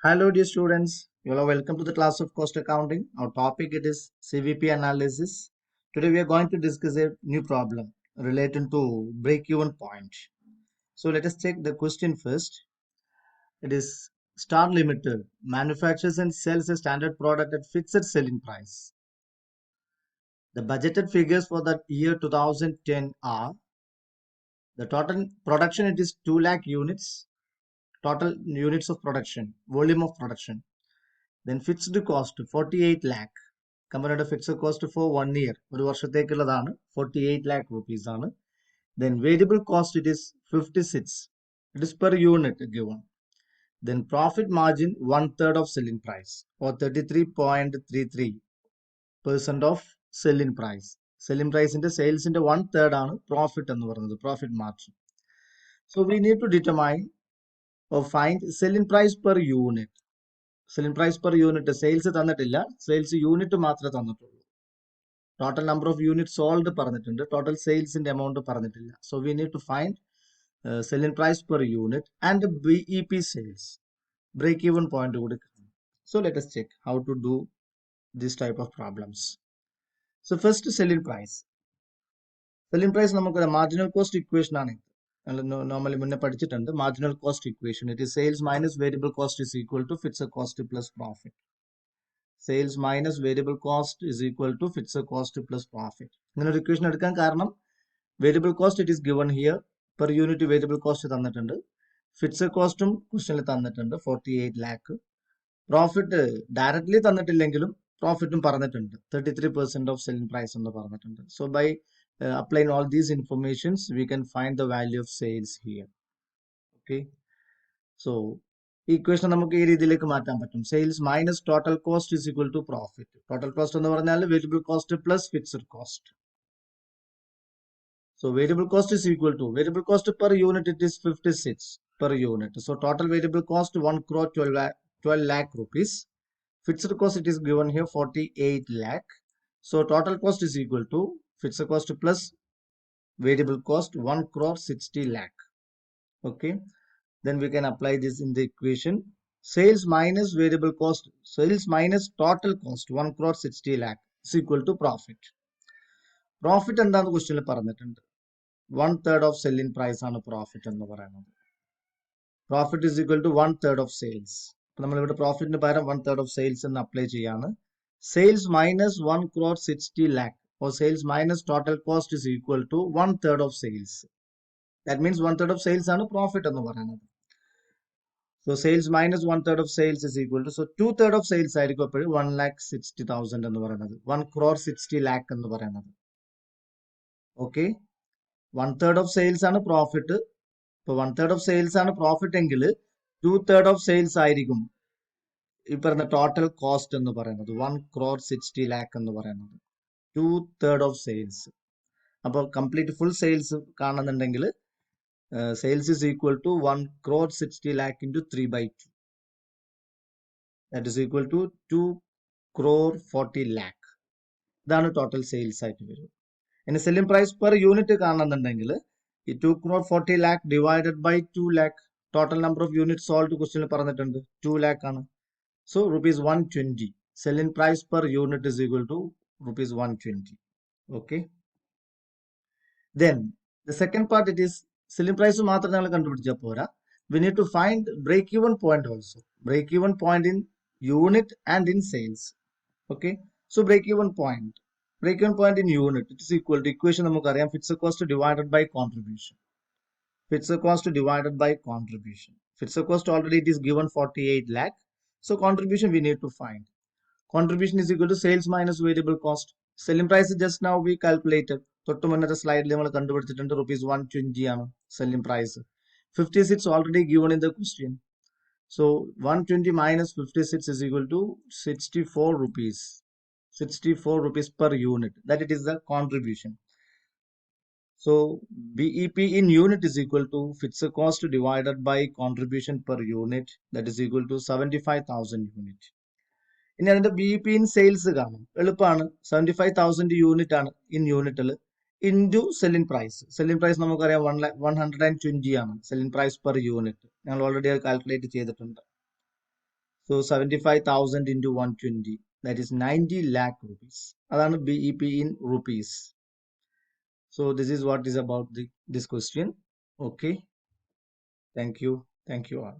Hello, dear students. You are welcome to the class of cost accounting. Our topic it is CVP analysis. Today we are going to discuss a new problem related to break-even point. So let us check the question first. It is Star Limited manufactures and sells a standard product at fixed selling price. The budgeted figures for the year 2010 are the total production it is 2 lakh units, total units of production, volume of production. Then fixed cost 48 lakh. കമ്പനിയുടെ fixed cost for 1 year ഒരു വർഷത്തേക്കുള്ളതാണ് 48 lakh rupees ആണ്. Then variable cost it is 56. It is per unit given. Then profit margin 1/3 of selling price or 33.33% of selling price. Selling price in the sales in the 1/3 ആണ് profit എന്ന് പറയുന്നത് profit margin. So we need to determine or find selling price per unit. Selling price per unit sales തന്നിട്ടില്ല, sales unit മാത്രമേ തന്നിട്ടുള്ളൂ. Total number of units sold പറഞ്ഞിട്ടുണ്ട്, total sales in the amount പറഞ്ഞിട്ടില്ല. So we need to find selling price per unit and BEP sales, break even point. So let us check how to do this type of problems. So first selling price. Selling price നമുക്ക് marginal cost equation ആണ്. Normally മുന്നേ പഠിച്ചിട്ടുണ്ട് marginal cost equation. It is sales minus variable cost is equal to fixed cost plus profit. Sales minus variable cost is equal to fixed cost plus profit. ഇങ്ങനെ ഒരു equation എടുക്കാൻ കാരണം variable cost it is given here, per unit variable cost തന്നിട്ടുണ്ട്, fixed കോസ്റ്റും ക്വസ്റ്റനിൽ തന്നിട്ടുണ്ട് 48 lakh. Profit directly തന്നിട്ടില്ലെങ്കിലും പ്രോഫിറ്റും പറഞ്ഞിട്ടുണ്ട് 33% ഓഫ് സെല്ലിംഗ് പ്രൈസ് എന്ന് പറഞ്ഞിട്ടുണ്ട്. So by applying all these informations we can find the value of sales here. Okay, so ഈ ഇക്വേഷൻ നമുക്ക് ഈ രീതിയിലേക്ക് മാറ്റാൻ പറ്റും. Sales minus total cost is equal to profit. Total cost എന്ന് പറഞ്ഞാൽ variable cost plus fixed cost. So variable cost is equal to variable cost per unit it is 56 per unit. So total variable cost 1 crore 12 lakh rupees. Fixed cost it is given here 48 lakh. So total cost is equal to fixed cost plus variable cost 1 crore 60 lakh. Okay, then we can apply this in the equation. Sales minus variable cost, sales minus total cost 1 crore 60 lakh is equal to profit. Profit എന്താണ് ക്വസ്റ്റ്യനിൽ പറഞ്ഞിട്ടുണ്ട്, 1/3 of selling price ആണ് profit എന്ന് പറയുന്നത്. Profit is equal to 1/3 of sales. നമ്മളിവിടെ പ്രോഫിറ്റിന് പകരം 1/3 of sales എന്ന് apply ചെയ്യാണ്. Sales minus 1 crore 60 lakh or sales minus total cost is equal to 1/3 of sales. That means 1/3 of sales ആണ് profit എന്ന് പറയുന്നത്. So sales minus 1/3 of sales is equal to, so 2/3 of sales ആയിരിക്കും അപ്പോഴും 1,60,000 എന്ന് പറയുന്നത്, 1 crore 60 lakh എന്ന് പറയുന്നത്. Okay, 1/3 of sales ആണ് പ്രോഫിറ്റ്. ഇപ്പൊ 1/3 of sales ആണ് പ്രോഫിറ്റ് എങ്കിൽ 2/3 of sales ആയിരിക്കും ഈ പറഞ്ഞ ടോട്ടൽ കോസ്റ്റ് എന്ന് പറയുന്നത്, 1 crore 60 lakh എന്ന് പറയുന്നത് 2/3 of sales. അപ്പോൾ കംപ്ലീറ്റ് ഫുൾ സെയിൽസ് കാണുന്നുണ്ടെങ്കിൽ sales is equal to 1 crore 60 lakh into 3/2. That is equal to 2 crore 40 lakh. ഇതാണ് ടോട്ടൽ സെയിൽസ് ആയിട്ട് വരും. ഇനി സെല്ലിംഗ് പ്രൈസ് പെർ യൂണിറ്റ് കാണുന്നുണ്ടെങ്കിൽ ഈ 2 crore 40 lakh divided by 2 lakh. Total number of unit sold ക്വസ്റ്റ്യനിൽ പറഞ്ഞിട്ടുണ്ട് 2 lakh ആണ്. So rupees 120. Selling price per unit is equal to rupees 120. Okay, then the second part it is selling price മാത്രം ഞങ്ങൾ കണ്ടുപിടിച്ചാൽ പോരാ, we need to find break even point also. Break even point in unit and in sales. Okay, so break even point, break even point in unit it is equal to equation നമുക്കറിയാം, fixed cost divided by contribution. Fixed cost divided by contribution. Fixed cost already it is given 48 lakh. So contribution we need to find. Contribution is equal to sales minus variable cost. Selling price just now we calculated. തൊട്ട് മുന്നത്തെ സ്ലൈഡിൽ നമ്മൾ കണ്ടുപിടിച്ചിട്ടുണ്ട് rupees 120 ആണ് selling price. 56 already given in the question. So 120 minus 56 is equal to 64 rupees. 64 rupees per unit, that it is the contribution. So BEP in unit is equal to fixed cost divided by contribution per unit, that is equal to 75,000 unit. ഇനി അതിന്റെ BEP in sales കാണും, എളുപ്പമാണ്. 75,000 unit ആണ് in യൂണിറ്റിൽ into selling price. Selling price നമുക്കറിയാം 120 ആണ് selling price per unit. ഞങ്ങൾ already അത് കാൽക്കുലേറ്റ് ചെയ്തിട്ടുണ്ട്. So 75,000 into 120, that is 90 lakh rupees. അതാണ് BEP in rupees. So this is what is about this question. Okay, thank you all.